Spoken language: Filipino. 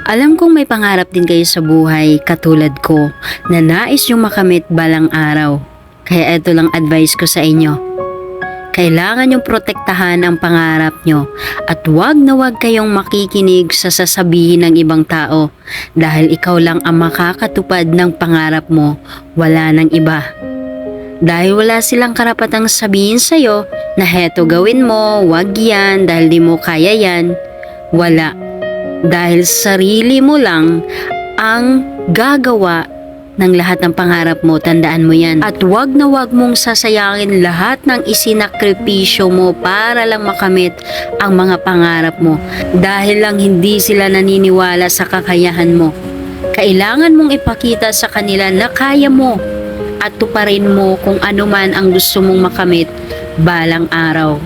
Alam kong may pangarap din kayo sa buhay katulad ko na nais yung makamit balang araw. Kaya ito lang advice ko sa inyo. Kailangan yung protektahan ang pangarap nyo at wag na wag kayong makikinig sa sasabihin ng ibang tao dahil ikaw lang ang makakatupad ng pangarap mo, wala nang iba. Dahil wala silang karapatang sabihin sa'yo na heto gawin mo, wag yan dahil di mo kaya yan. Wala. Dahil sarili mo lang ang gagawa ng lahat ng pangarap mo, tandaan mo yan. At wag na wag mong sasayangin lahat ng isinakripisyo mo para lang makamit ang mga pangarap mo. Dahil lang hindi sila naniniwala sa kakayahan mo. Kailangan mong ipakita sa kanila na kaya mo at tuparin mo kung ano man ang gusto mong makamit balang araw.